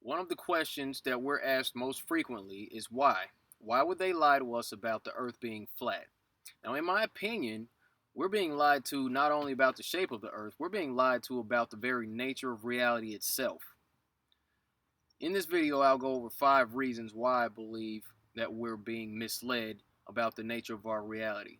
One of the questions that we're asked most frequently is why? Why would they lie to us about the earth being flat? Now, in my opinion, we're being lied to not only about the shape of the earth, we're being lied to about the very nature of reality itself. In this video, I'll go over 5 reasons why I believe that we're being misled about the nature of our reality.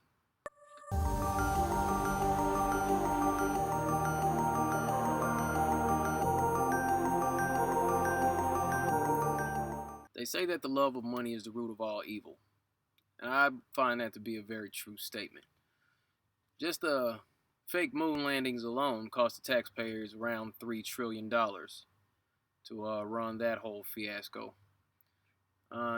They say that the love of money is the root of all evil, and I find that to be a very true statement. Just the fake moon landings alone cost the taxpayers around $3 trillion to run that whole fiasco.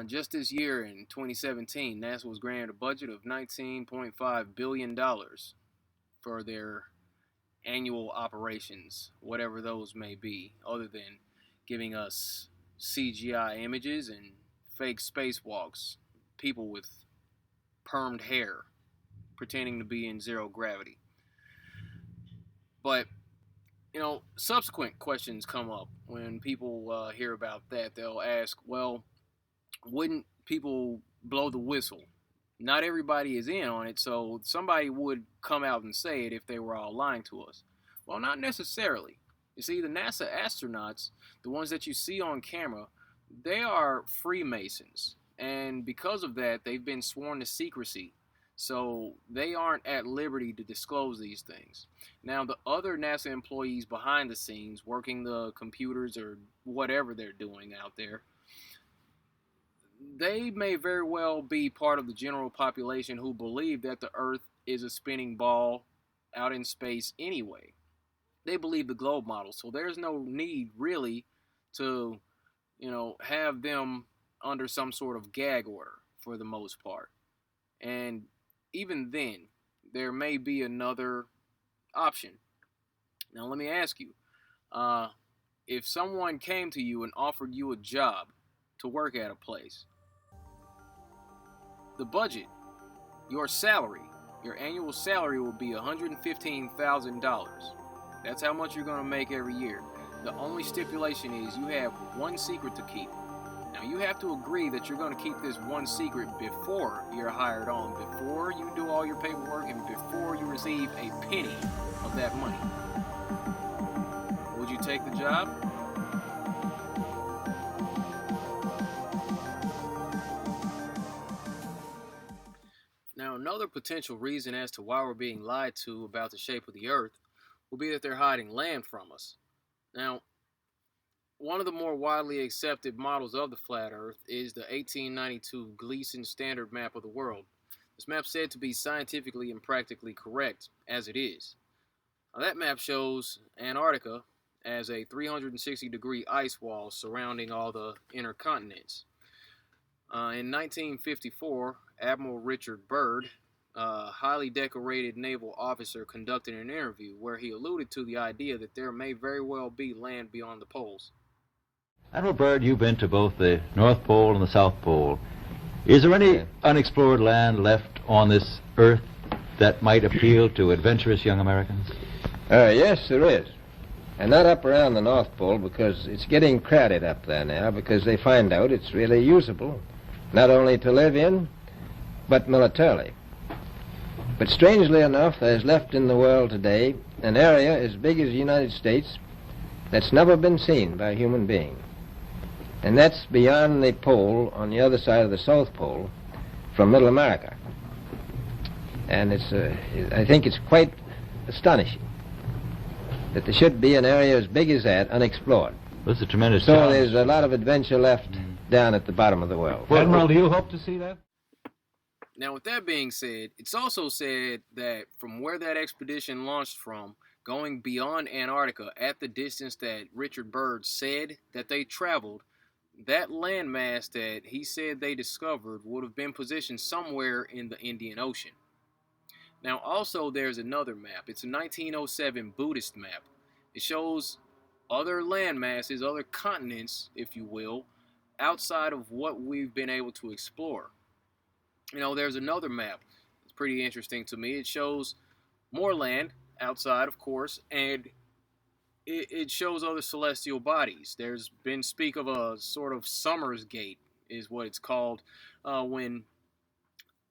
Just this year in 2017, NASA was granted a budget of $19.5 billion for their annual operations, whatever those may be, other than giving us CGI images and fake spacewalks, people with permed hair pretending to be in zero gravity. But, subsequent questions come up when people hear about that. They'll ask, well, wouldn't people blow the whistle? Not everybody is in on it, so somebody would come out and say it if they were all lying to us. Well, not necessarily. You see, the NASA astronauts, the ones that you see on camera, they are Freemasons. And because of that, they've been sworn to secrecy. So they aren't at liberty to disclose these things. Now, the other NASA employees behind the scenes, working the computers or whatever they're doing out there, they may very well be part of the general population who believe that the Earth is a spinning ball out in space anyway. They believe the globe model, so there's no need really to, have them under some sort of gag order for the most part. And even then, there may be another option. Now, let me ask you, if someone came to you and offered you a job to work at a place, the budget, your salary, your annual salary will be $115,000. That's how much you're going to make every year. The only stipulation is you have one secret to keep. Now, you have to agree that you're going to keep this one secret before you're hired on, before you do all your paperwork, and before you receive a penny of that money. Would you take the job? Now, another potential reason as to why we're being lied to about the shape of the earth will be that they're hiding land from us. Now, one of the more widely accepted models of the flat earth is the 1892 Gleason Standard Map of the World. This map is said to be scientifically and practically correct, as it is. Now, that map shows Antarctica as a 360-degree ice wall surrounding all the inner continents. In 1954, Admiral Richard Byrd, a highly decorated naval officer, conducted an interview where he alluded to the idea that there may very well be land beyond the poles. Admiral Byrd, you've been to both the North Pole and the South Pole. Is there any unexplored land left on this earth that might appeal to adventurous young Americans? Yes, there is. And not up around the North Pole, because it's getting crowded up there now, because they find out it's really usable, not only to live in, but militarily. But strangely enough, there's left in the world today an area as big as the United States that's never been seen by a human being. And that's beyond the pole on the other side of the South Pole from Middle America. And I think it's quite astonishing that there should be an area as big as that unexplored. That's a tremendous So challenge. there's a lot of adventure left down at the bottom of the world. Admiral, do you hope to see that? Now, with that being said, it's also said that from where that expedition launched from, going beyond Antarctica at the distance that Richard Byrd said that they traveled, that landmass that he said they discovered would have been positioned somewhere in the Indian Ocean. Now, also, there's another map. It's a 1907 Buddhist map. It shows other land masses, other continents, if you will, outside of what we've been able to explore. There's another map. It's pretty interesting to me. It shows more land outside, of course, and it shows other celestial bodies. There's been speak of a sort of summer's gate, is what it's called, when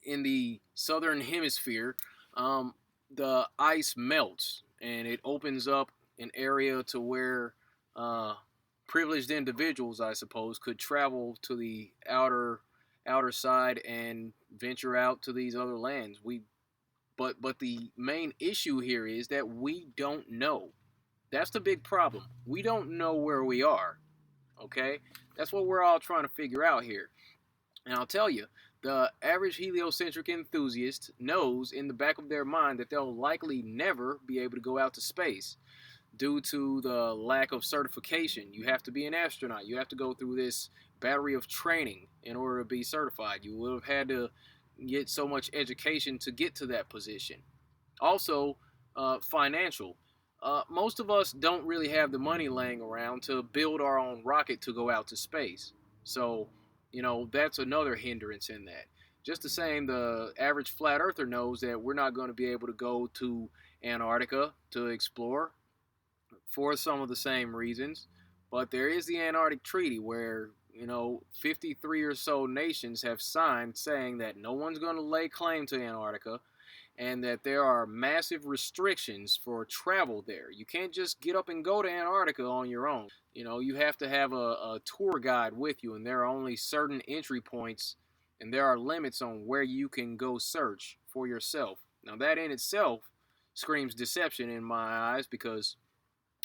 in the southern hemisphere, um, the ice melts and it opens up an area to where uh, privileged individuals, I suppose, could travel to the outer side and venture out to these other lands. But the main issue here is that we don't know. That's the big problem. We don't know where we are. Okay, that's what we're all trying to figure out here. And I'll tell you, the average heliocentric enthusiast knows in the back of their mind that they'll likely never be able to go out to space due to the lack of certification. You have to be an astronaut. You have to go through this battery of training in order to be certified. You would have had to get so much education to get to that position. Also, financial. Most of us don't really have the money laying around to build our own rocket to go out to space. So, that's another hindrance in that. Just the same, the average flat earther knows that we're not going to be able to go to Antarctica to explore for some of the same reasons. But there is the Antarctic Treaty where, 53 or so nations have signed saying that no one's going to lay claim to Antarctica and that there are massive restrictions for travel there. You can't just get up and go to Antarctica on your own. You have to have a tour guide with you, and there are only certain entry points, and there are limits on where you can go search for yourself. Now, that in itself screams deception in my eyes because,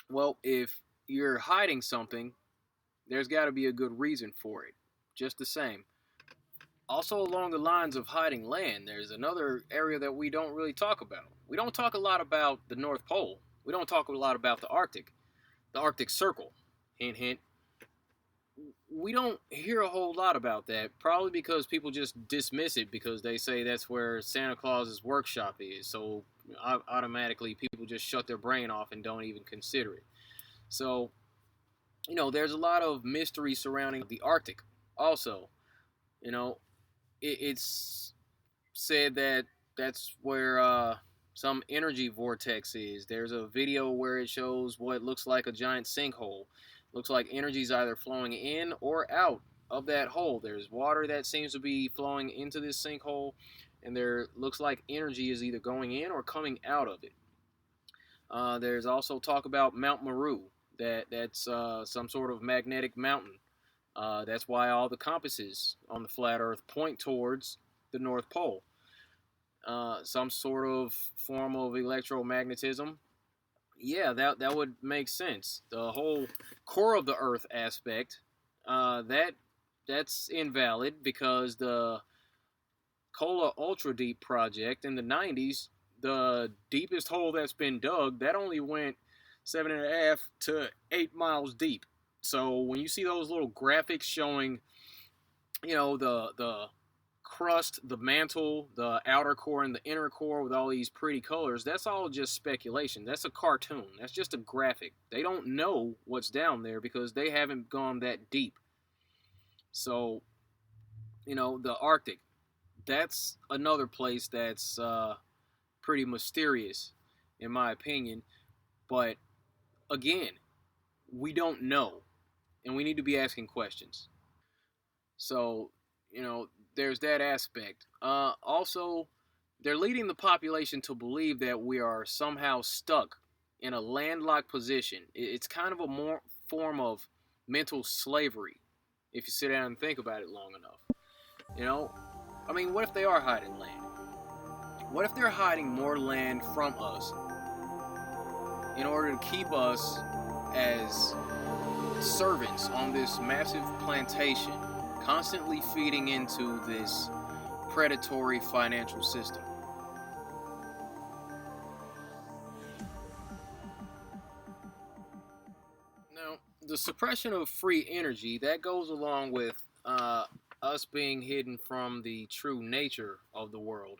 well, if you're hiding something, there's got to be a good reason for it. Just the same. Also, along the lines of hiding land, there's another area that we don't really talk about. We don't talk a lot about the North Pole. We don't talk a lot about the Arctic Circle. Hint, hint. We don't hear a whole lot about that, probably because people just dismiss it because they say that's where Santa Claus's workshop is. So automatically people just shut their brain off and don't even consider it. So, there's a lot of mystery surrounding the Arctic. Also, you know, it's said that that's where some energy vortex is. There's a video where it shows what looks like a giant sinkhole. Looks like energy's either flowing in or out of that hole. There's water that seems to be flowing into this sinkhole, and there looks like energy is either going in or coming out of it. There's also talk about Mount Meru. That's some sort of magnetic mountain. That's why all the compasses on the flat Earth point towards the North Pole. Some sort of form of electromagnetism. Yeah, that would make sense. The whole core of the Earth aspect, that's invalid because the Kola Ultra Deep project in the 90s, the deepest hole that's been dug, that only went 7.5 to 8 miles deep. So when you see those little graphics showing, the crust, the mantle, the outer core, and the inner core with all these pretty colors, that's all just speculation. That's a cartoon. That's just a graphic. They don't know what's down there because they haven't gone that deep. So, the Arctic, that's another place that's pretty mysterious, in my opinion. But again, we don't know, and we need to be asking questions. So, there's that aspect. Also, they're leading the population to believe that we are somehow stuck in a landlocked position. It's kind of a more form of mental slavery if you sit down and think about it long enough. What if they are hiding land? What if they're hiding more land from us in order to keep us as servants on this massive plantation, constantly feeding into this predatory financial system? Now, the suppression of free energy, that goes along with us being hidden from the true nature of the world.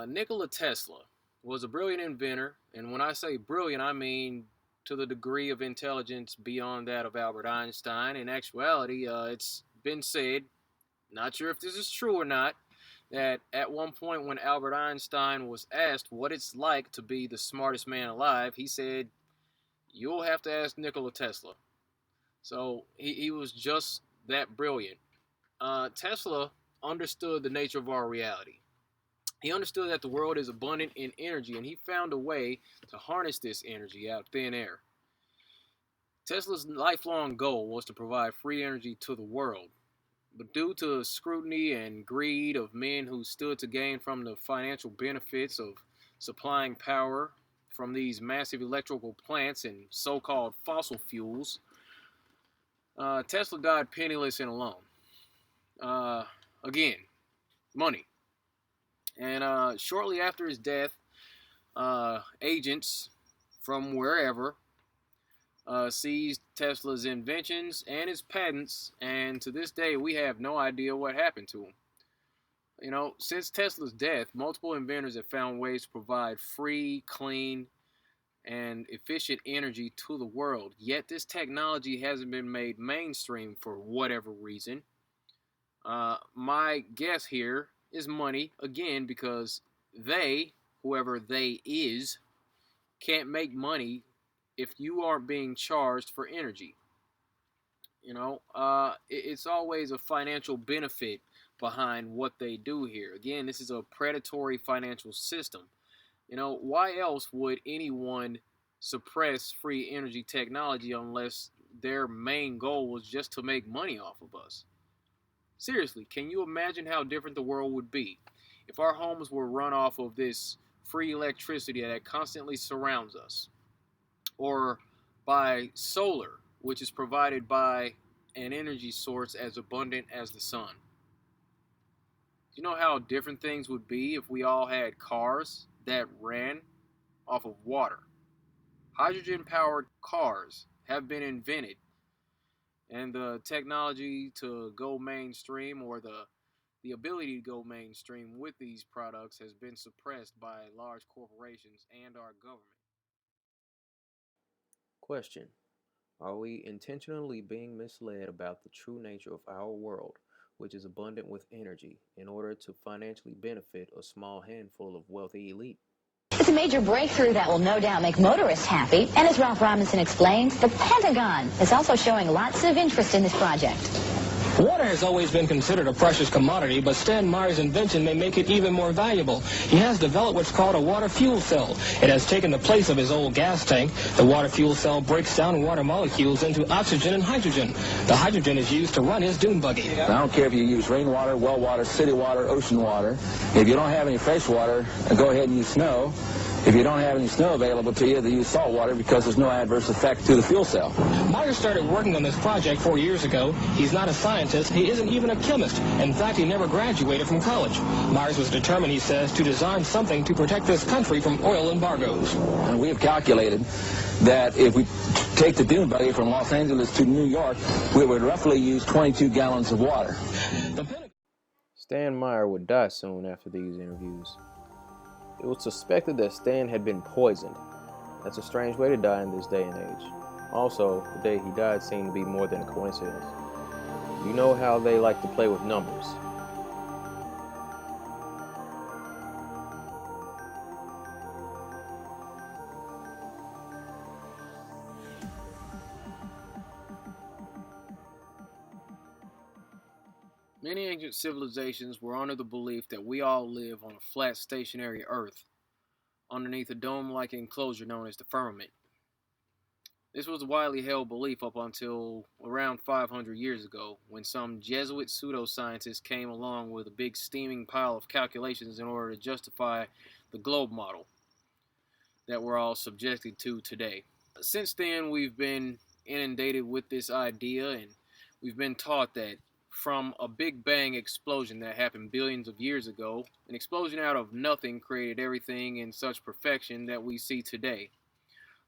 Nikola Tesla was a brilliant inventor, and when I say brilliant, I mean to the degree of intelligence beyond that of Albert Einstein. In actuality, it's been said, not sure if this is true or not, that at one point when Albert Einstein was asked what it's like to be the smartest man alive, he said, You'll have to ask Nikola Tesla. So he was just that brilliant. Tesla understood the nature of our reality. He understood that the world is abundant in energy, and he found a way to harness this energy out of thin air. Tesla's lifelong goal was to provide free energy to the world, but due to scrutiny and greed of men who stood to gain from the financial benefits of supplying power from these massive electrical plants and so-called fossil fuels, Tesla died penniless and alone. Again, money. And shortly after his death, agents from wherever seized Tesla's inventions and his patents, and to this day, we have no idea what happened to him. You know, since Tesla's death, multiple inventors have found ways to provide free, clean, and efficient energy to the world. Yet this technology hasn't been made mainstream for whatever reason. My guess here is money, again, because they, whoever they is, can't make money if you aren't being charged for energy. You know, it's always a financial benefit behind what they do here. Again, this is a predatory financial system. You know, why else would anyone suppress free energy technology unless their main goal was just to make money off of us? Seriously, can you imagine how different the world would be if our homes were run off of this free electricity that constantly surrounds us? Or by solar, which is provided by an energy source as abundant as the sun? Do you know how different things would be if we all had cars that ran off of water? Hydrogen powered cars have been invented, and the technology to go mainstream, or the ability to go mainstream with these products, has been suppressed by large corporations and our government. Question: are we intentionally being misled about the true nature of our world, which is abundant with energy, in order to financially benefit a small handful of wealthy elite? It's a major breakthrough that will no doubt make motorists happy. And as Ralph Robinson explains, the Pentagon is also showing lots of interest in this project. Water has always been considered a precious commodity, but Stan Meyer's invention may make it even more valuable. He has developed what's called a water fuel cell. It has taken the place of his old gas tank. The water fuel cell breaks down water molecules into oxygen and hydrogen. The hydrogen is used to run his dune buggy. I don't care if you use rainwater, well water, city water, ocean water. If you don't have any fresh water, go ahead and use snow. If you don't have any snow available to you, they use salt water because there's no adverse effect to the fuel cell. Meyer started working on this project 4 years ago. He's not a scientist. He isn't even a chemist. In fact, he never graduated from college. Myers was determined, he says, to design something to protect this country from oil embargoes. And we have calculated that if we take the dune buggy from Los Angeles to New York, we would roughly use 22 gallons of water. Stan Meyer would die soon after these interviews. It was suspected that Stan had been poisoned. That's a strange way to die in this day and age. Also, the day he died seemed to be more than a coincidence. You know how they like to play with numbers. Many ancient civilizations were under the belief that we all live on a flat, stationary Earth, underneath a dome-like enclosure known as the firmament. This was a widely held belief up until around 500 years ago, when some Jesuit pseudoscientists came along with a big steaming pile of calculations in order to justify the globe model that we're all subjected to today. Since then, we've been inundated with this idea, and we've been taught that from a Big Bang explosion that happened billions of years ago, an explosion out of nothing created everything in such perfection that we see today.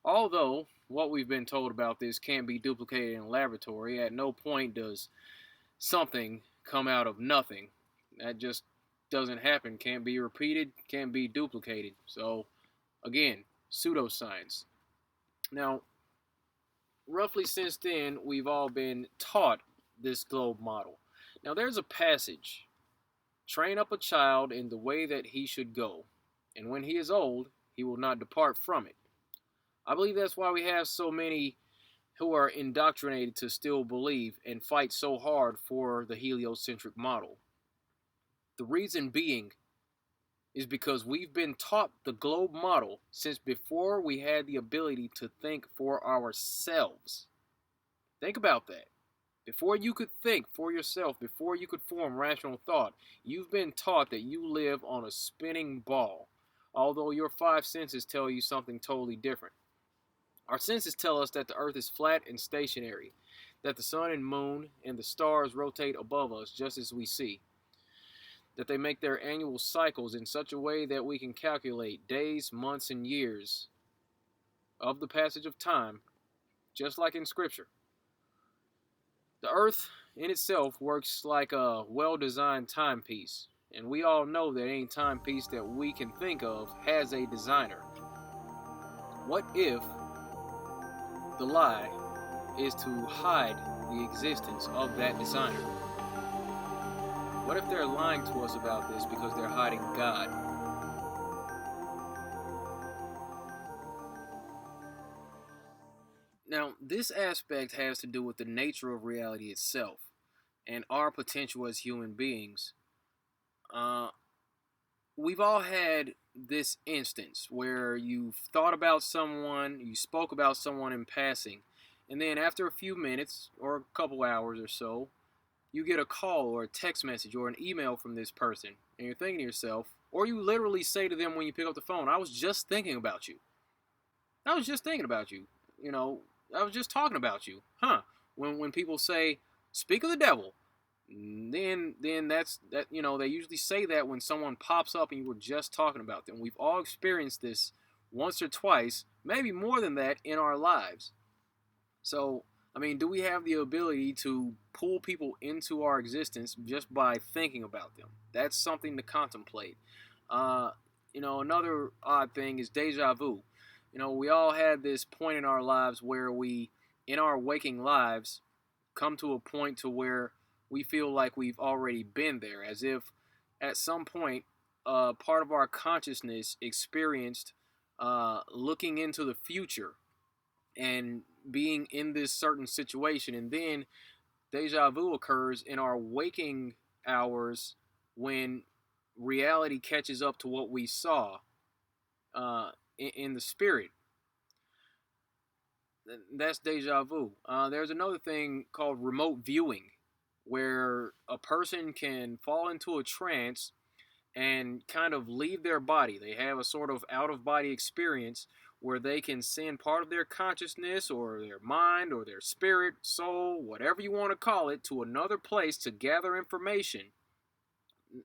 Although what we've been told about this can't be duplicated in a laboratory, at no point does something come out of nothing. That just doesn't happen, can't be repeated, can't be duplicated. So, again, pseudoscience. Now, roughly since then, we've all been taught this globe model. Now, there's a passage: train up a child in the way that he should go, and when he is old, he will not depart from it. I believe that's why we have so many who are indoctrinated to still believe and fight so hard for the heliocentric model. The reason being is because we've been taught the globe model since before we had the ability to think for ourselves. Think about that. Before you could think for yourself, before you could form rational thought, you've been taught that you live on a spinning ball, although your five senses tell you something totally different. Our senses tell us that the earth is flat and stationary, that the sun and moon and the stars rotate above us just as we see, that they make their annual cycles in such a way that we can calculate days, months, and years of the passage of time, just like in Scripture. The earth in itself works like a well designed timepiece, and we all know that any timepiece that we can think of has a designer. What if the lie is to hide the existence of that designer? What if they're lying to us about this because they're hiding God? Now, this aspect has to do with the nature of reality itself and our potential as human beings. Uh, we've all had this instance where you've thought about someone, you spoke about someone in passing, and then after a few minutes or a couple hours or so, you get a call or a text message or an email from this person, and you're thinking to yourself, or you literally say to them when you pick up the phone, I was just thinking about you. I was just thinking about you. You know, I was just talking about you. Huh. When people say, speak of the devil, then that's that they usually say that when someone pops up and you were just talking about them. We've all experienced this once or twice, maybe more than that in our lives. So, I mean, do we have the ability to pull people into our existence just by thinking about them? That's something to contemplate. Uh, Another odd thing is deja vu. We all had this point in our lives where we, in our waking lives, come to a point to where we feel like we've already been there, as if at some point, part of our consciousness experienced looking into the future and being in this certain situation, and then deja vu occurs in our waking hours when reality catches up to what we saw in the spirit. That's deja vu. There's another thing called remote viewing, where a person can fall into a trance and kind of leave their body. They have a sort of out of body experience where they can send part of their consciousness or their mind or their spirit, soul, whatever you want to call it, to another place to gather information.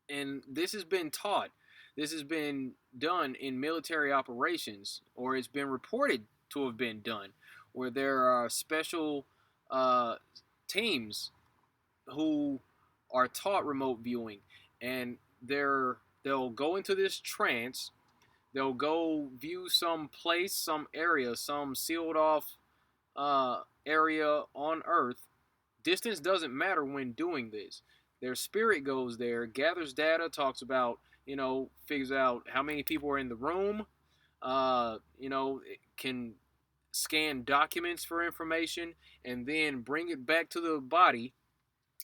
And this has been taught. This has been done in military operations, or it's been reported to have been done, where there are special uh, teams who are taught remote viewing, and they'll go into this trance. They'll go view some place, some area, some sealed off area on Earth. Distance doesn't matter when doing this. Their spirit goes there, gathers data, talks about, figures out how many people are in the room, can scan documents for information, and then bring it back to the body.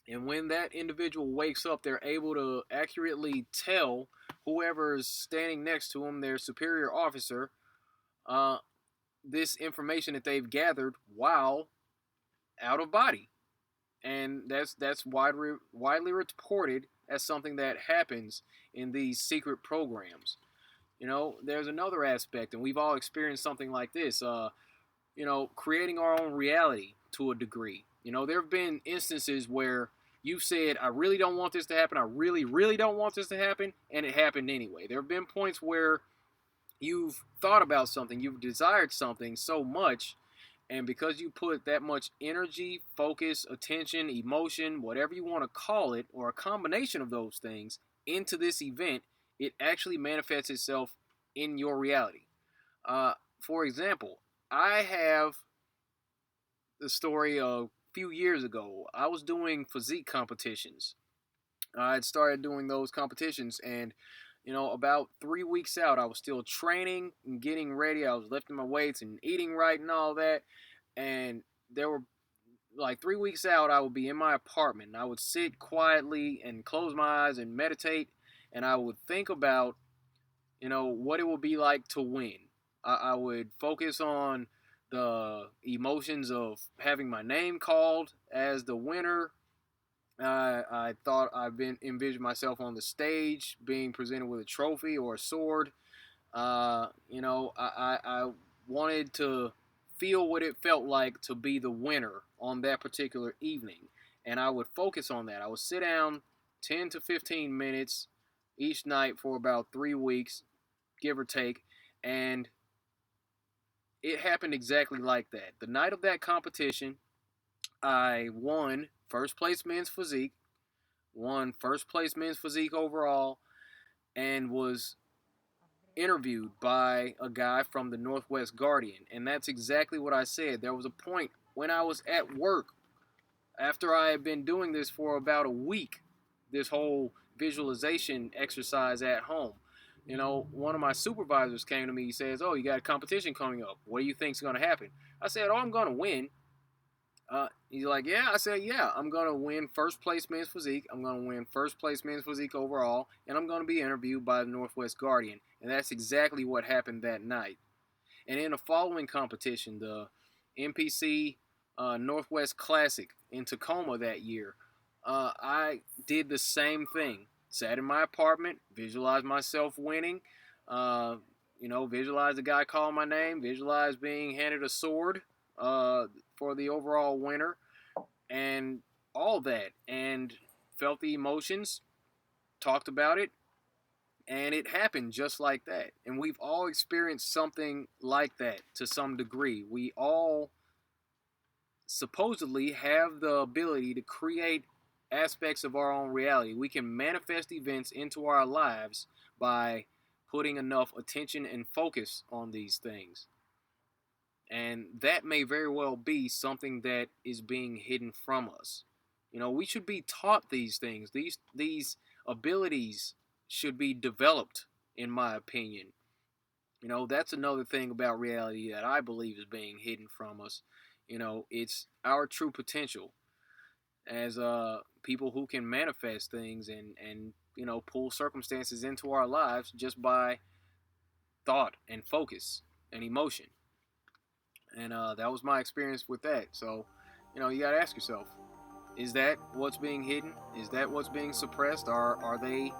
And when that individual wakes up, they're able to accurately tell whoever's standing next to them, their superior officer, uh, this information that they've gathered while out of body. And that's widely reported as something that happens in these secret programs. There's another aspect, and we've all experienced something like this. Creating our own reality to a degree. There have been instances where you said, I really don't want this to happen. I really, really don't want this to happen. And it happened anyway. There have been points where you've thought about something, you've desired something so much, and because you put that much energy, focus, attention, emotion, whatever you want to call it, or a combination of those things into this event, it actually manifests itself in your reality. For example, I have the story a few years ago. I was doing physique competitions. I had started doing those competitions, and About 3 weeks out, I was still training and getting ready. I was lifting my weights and eating right and all that. And there were like 3 weeks out, I would be in my apartment. And I would sit quietly and close my eyes and meditate. And I would think about, what it would be like to win. I would focus on the emotions of having my name called as the winner. I thought envisioned myself on the stage being presented with a trophy or a sword. I wanted to feel what it felt like to be the winner on that particular evening. And I would focus on that. I would sit down 10 to 15 minutes each night for about 3 weeks, give or take. And it happened exactly like that. The night of that competition, I won first place men's physique, won first place men's physique overall, and was interviewed by a guy from the Northwest Guardian. And that's exactly what I said. There was a point when I was at work, after I had been doing this for about a week, this whole visualization exercise at home. One of my supervisors came to me. He says, "Oh, you got a competition coming up. What do you think's going to happen?" I said, "Oh, I'm going to win." He's like, "Yeah." I said, "Yeah, I'm going to win first place men's physique. I'm going to win first place men's physique overall, and I'm going to be interviewed by the Northwest Guardian." And that's exactly what happened that night. And in the following competition, the NPC Northwest Classic in Tacoma that year, I did the same thing. Sat in my apartment, visualized myself winning, visualized the guy calling my name, visualized being handed a sword for the overall winner, and all that, and felt the emotions, talked about it, and it happened just like that. And we've all experienced something like that to some degree. We all supposedly have the ability to create aspects of our own reality. We can manifest events into our lives by putting enough attention and focus on these things. And that may very well be something that is being hidden from us. We should be taught these things. These abilities should be developed, in my opinion. That's another thing about reality that I believe is being hidden from us. It's our true potential as people who can manifest things and pull circumstances into our lives just by thought and focus and emotion. And that was my experience with that. So, you got to ask yourself, is that what's being hidden? Is that what's being suppressed? Or are they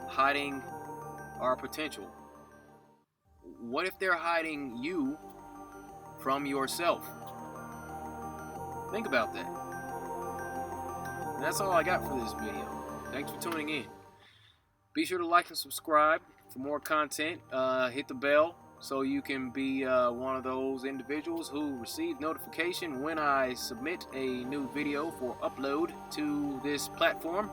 hiding our potential? What if they're hiding you from yourself? Think about that. And that's all I got for this video. Thanks for tuning in. Be sure to like and subscribe for more content. Hit the bell so you can be one of those individuals who receive notification when I submit a new video for upload to this platform.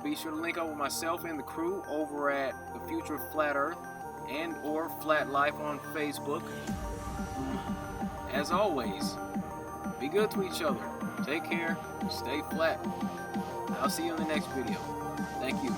Be sure to link up with myself and the crew over at The Future of Flat Earth and or Flat Life on Facebook. As always, be good to each other. Take care. Stay flat. I'll see you in the next video. Thank you.